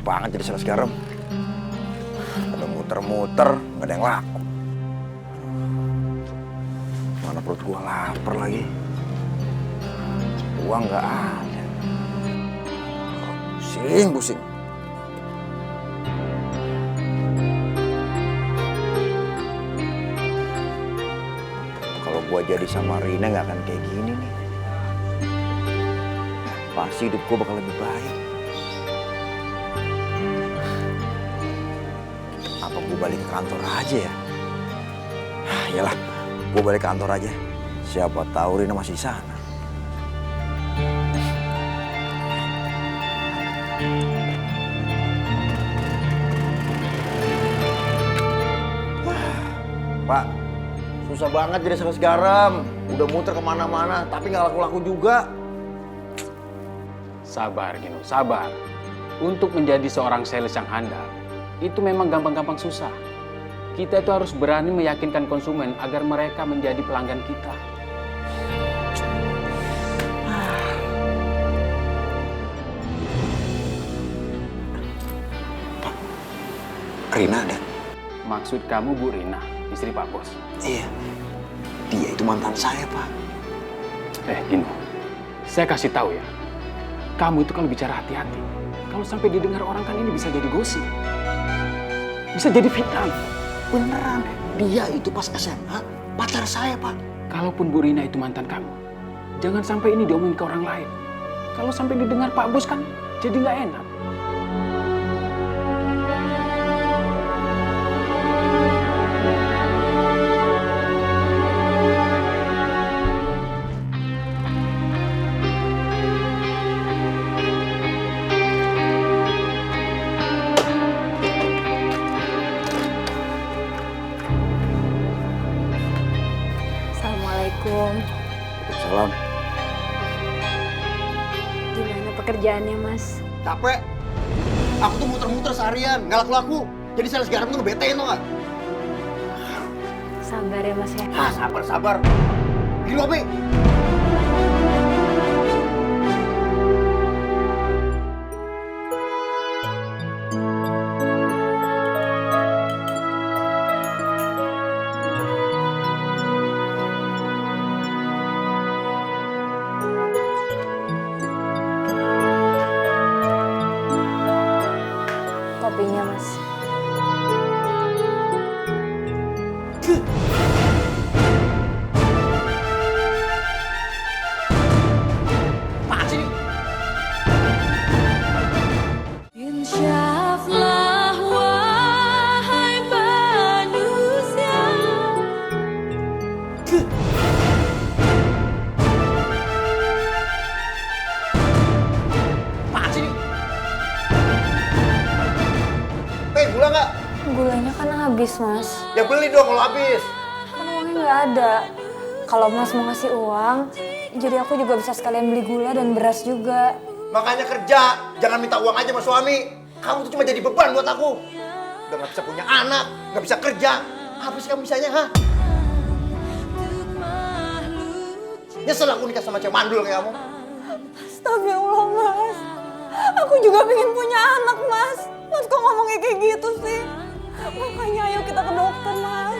banget jadi sales garam. Udah muter-muter, nggak ada yang laku. Mana perut gua lapar lagi. Uang nggak ada. Pusing. Kalau gua jadi sama Rina nggak akan kayak gini nih. Pasti hidup gua bakal lebih baik. Apa gue balik ke kantor aja ya? Yalah, gue balik ke kantor aja. Siapa tahu Rina masih di sana. Pak, susah banget jadi sales garam. Udah muter kemana-mana, tapi nggak laku-laku juga. Sabar, Gino, sabar. Untuk menjadi seorang sales yang handal, itu memang gampang-gampang susah. Kita itu harus berani meyakinkan konsumen agar mereka menjadi pelanggan kita. Pak, Rina ada? Maksud kamu Bu Rina, istri Pak Bos? Iya, dia itu mantan saya, Pak. Gino, saya kasih tahu ya. Kamu itu kalau bicara hati-hati. Kalau sampai didengar orang kan ini bisa jadi gosip. Bisa jadi fitnah. Beneran, dia itu pas SMA pacar saya, Pak. Kalaupun Bu Rina itu mantan kamu, jangan sampai ini diomongin ke orang lain. Kalau sampai didengar Pak Bos kan jadi nggak enak. Assalamualaikum. Salam. Gimana pekerjaannya, Mas? Capek. Aku tuh muter-muter seharian, nggak laku-laku. Jadi sales garam tuh ngebetain tau nggak? Sabar ya, Mas ya. Sabar. Gini Opi. Kopinya, Mas. Apaan sih ini? Insyaflah wahai manusia. Apaan sih ini? Gula nggak? Gulanya kan habis, Mas. Ya beli dong kalau habis. Kan uangnya nggak ada. Kalau Mas mau ngasih uang, jadi aku juga bisa sekalian beli gula dan beras juga. Makanya kerja, jangan minta uang aja sama suami. Kamu tuh cuma jadi beban buat aku. Udah nggak bisa punya anak, nggak bisa kerja. Apa sih kamu bisanya, ha? Nyesel aku nikah sama cewek mandul kayak kamu. Astagfirullah, Mas. Aku juga pengen punya anak, Mas. Mas kok ngomongnya kayak gitu sih? Makanya ayo kita ke dokter, Mas.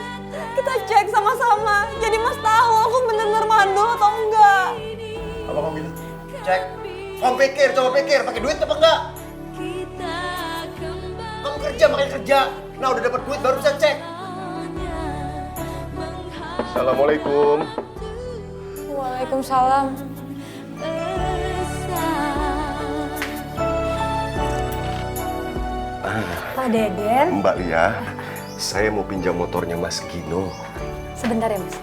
Kita cek sama-sama. Jadi Mas tahu aku bener-bener mandul atau enggak. Apa kamu gitu? Cek. Kamu pikir, coba pikir, pakai duit apa enggak? Kamu kerja, makanya kerja. Nah udah dapat duit baru bisa cek. Assalamualaikum. Waalaikumsalam. Pak Deden. Mbak Lia, saya mau pinjam motornya Mas Gino. Sebentar ya, Mas.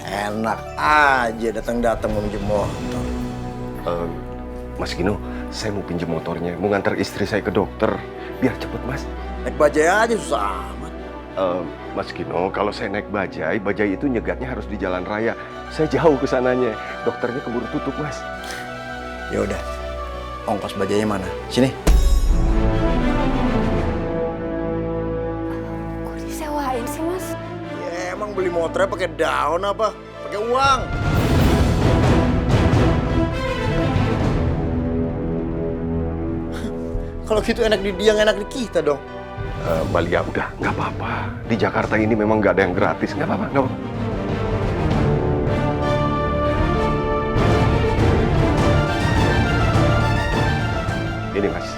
Enak aja datang-datang mau minjem motor. Mas Gino, saya mau pinjam motornya, mau ngantar istri saya ke dokter. Biar cepet, Mas. Naik bajai aja susah amat. Mas Gino, kalau saya naik bajai itu nyegatnya harus di jalan raya. Saya jauh ke sananya. Dokternya keburu tutup, Mas. Ya udah, ongkos bajainya mana? Sini. Kok disewain sih, Mas? Ya emang beli motornya pakai daun apa? Pakai uang. Kalau gitu enak di dia, enak di kita dong. Mbak Lia, udah, nggak apa-apa. Di Jakarta ini memang nggak ada yang gratis. Nggak apa-apa, nggak apa-apa. Ini, Mas.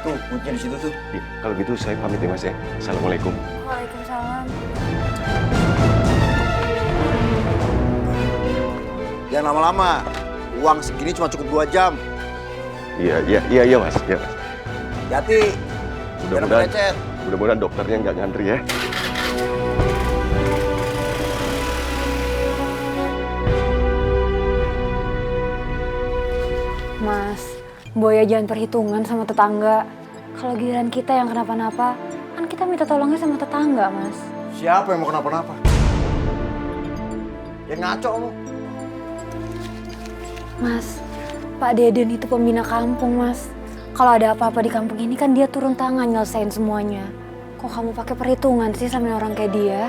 Tuh, kuncinya di situ tuh. Ya, kalau gitu saya pamit ya, Mas ya. Assalamualaikum. Waalaikumsalam. Jangan lama-lama. Uang segini cuma cukup 2 jam. Iya, Mas. Iya, Mas. Hati. Jangan Mudah-mudahan, lecet. mudah-mudahan dokternya nggak ngantri ya. Mas, Boya jangan perhitungan sama tetangga. Kalau giliran kita yang kenapa-napa, kan kita minta tolongnya sama tetangga, Mas. Siapa yang mau kenapa-napa? Yang ngaco kamu. Mas, Pak Deden itu pembina kampung, Mas. Kalau ada apa-apa di kampung ini kan dia turun tangan nyelesain semuanya. Kok kamu pakai perhitungan sih sama orang kayak dia?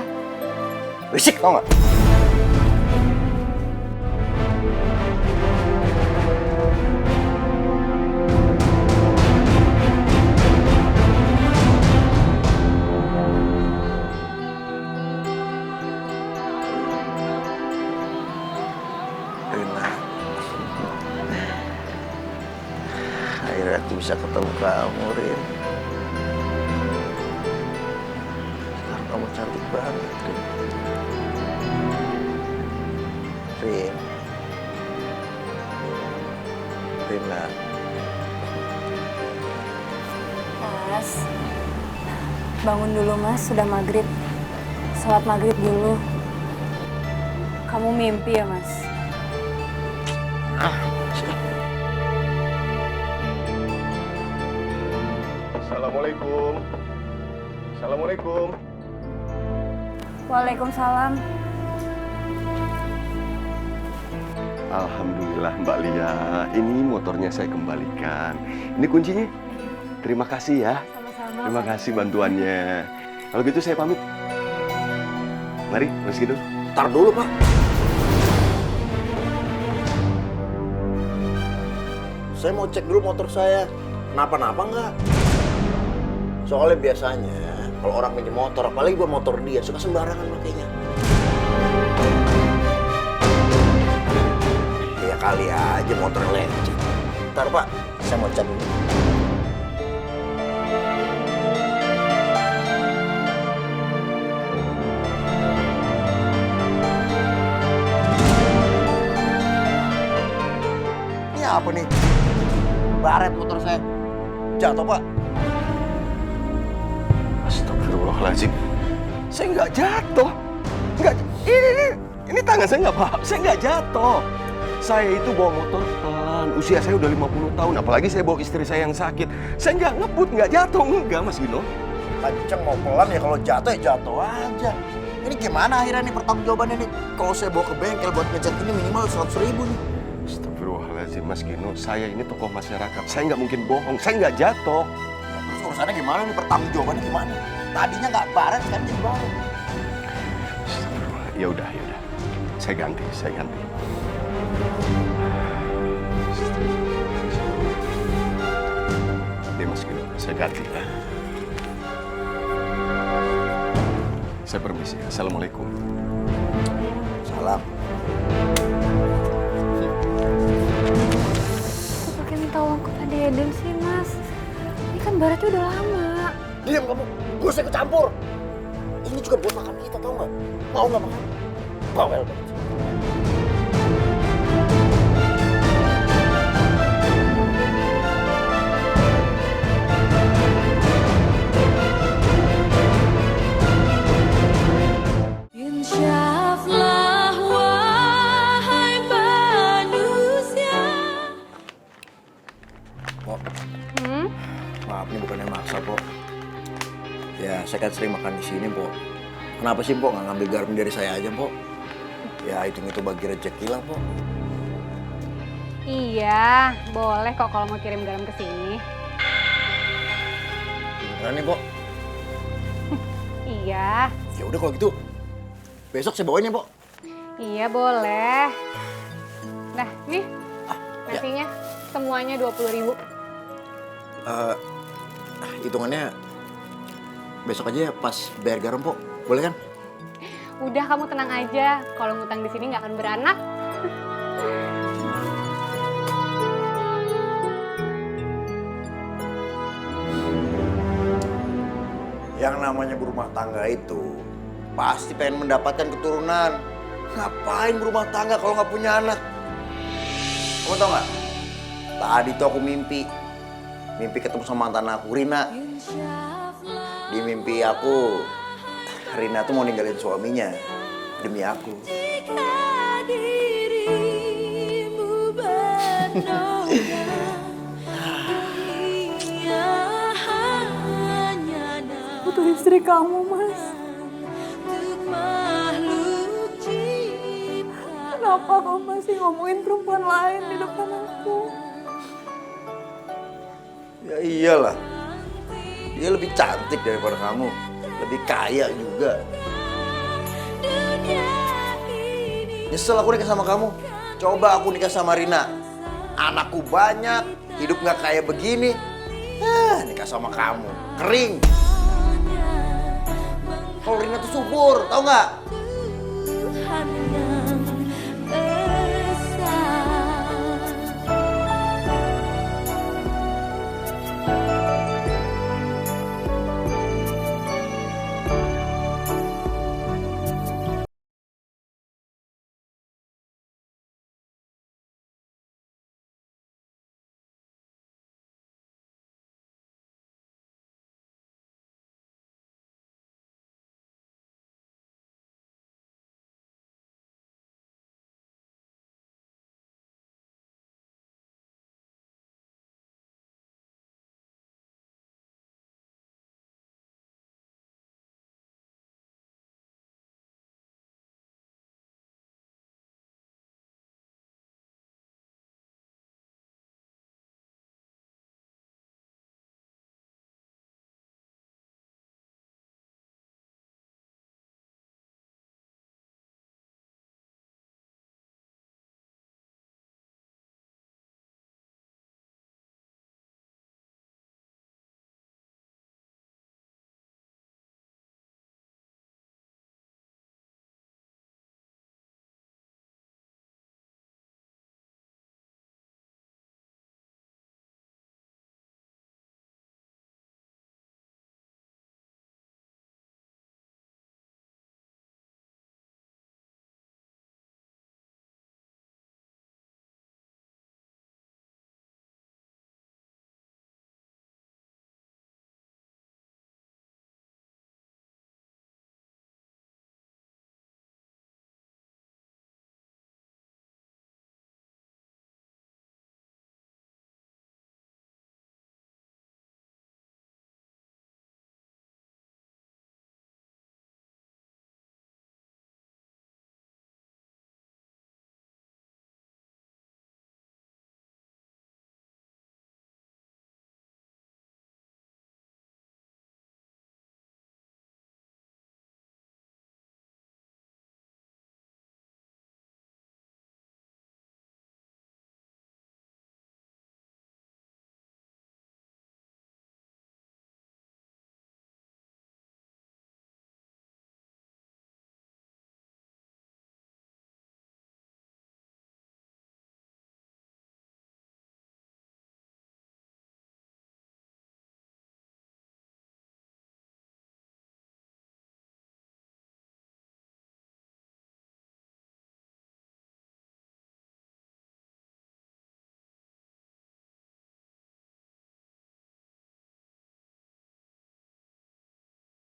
Berisik tau nggak? Rina, akhirnya aku bisa ketemu kamu, Rin. Sekarang kamu cantik banget, Rin. Rin. Rina. Mas, bangun dulu Mas, sudah maghrib. Sholat maghrib dulu. Kamu mimpi ya Mas? Assalamualaikum. Assalamualaikum. Waalaikumsalam. Alhamdulillah Mbak Lia, ini motornya saya kembalikan. Ini kuncinya. Terima kasih ya. Sama-sama. Terima kasih bantuannya. Kalau gitu saya pamit. Mari, Mas Gino. Ntar dulu, Pak. Saya mau cek dulu motor saya. Kenapa-napa nggak? Soalnya biasanya kalau orang pinjam motor, apalagi buat motor dia, suka sembarangan makanya. Ya kali aja motor lecet. Ntar Pak, saya mau cek dulu. Ini apa nih? Baret motor saya. Jatuh, Pak. Astagfirullahaladzim. Saya nggak jatuh. Nggak. Ini tangan saya nggak apa-apa. Saya nggak jatuh. Saya itu bawa motor pelan. Usia saya udah 50 tahun. Apalagi saya bawa istri saya yang sakit. Saya nggak ngebut, nggak jatuh. Enggak, Mas Gino. Kenceng mau pelan ya, kalau jatuh ya jatuh aja. Ini gimana akhirnya nih pertanggungjawabannya nih? Kalau saya bawa ke bengkel buat ngecat ini minimal 100.000 nih. Astagfirullahaladzim, Mas Gino. Saya ini tokoh masyarakat. Saya nggak mungkin bohong. Saya nggak jatuh. Ya, terus urusannya gimana nih, pertanggungjawabannya gimana? Tadinya nggak baret, sekarang jadi baret. Astagfirullah. Ya udah. Saya ganti. Ini Mas Gino, saya ganti. Saya permisi. Assalamualaikum. Salam. Kok pakai minta uang ke Pak Deden sih Mas? Ini kan baratnya udah lama. Diam kamu, gue usah ikut campur. Ini juga buat makan kita, tau nggak? Mau nggak makan? Bawel banget. Insyaflah wahai manusia. Pok, maaf nih bukannya maksa, Pok. Ya, saya kan sering makan di sini, Pok. Kenapa sih, Pok, nggak ngambil garam dari saya aja, Pok? Ya, itu bagi rezeki lah, Pok. Iya, boleh kok kalau mau kirim garam ke sini. Beneran nih, Pok? Iya. Ya udah kalau gitu, besok saya bawain ya, Pok. Iya boleh. Nah, nih ya. nasinya semuanya 20.000. Hitungannya besok aja pas bayar garam, Po. Boleh kan? Udah kamu tenang aja, kalau ngutang di sini nggak akan beranak. Yang namanya berumah tangga itu pasti pengen mendapatkan keturunan. Ngapain berumah tangga kalau nggak punya anak? Kamu tau nggak? Tadi tuh aku mimpi ketemu sama mantan aku, Rina. Di mimpi aku, Rina tuh mau ninggalin suaminya demi aku. Jika dirimu bernongkrang, dunia hanya Butuh istri kamu, Mas. untuk makhluk ciptaan. Kenapa kamu masih ngomongin perempuan lain di depan aku? Ya iyalah, dia lebih cantik daripada kamu, lebih kaya juga. Nyesel aku nikah sama kamu. Coba aku nikah sama Rina, anakku banyak, hidup nggak kayak begini. Nikah sama kamu, kering. Kalau Rina tuh subur, tau nggak? Tuhan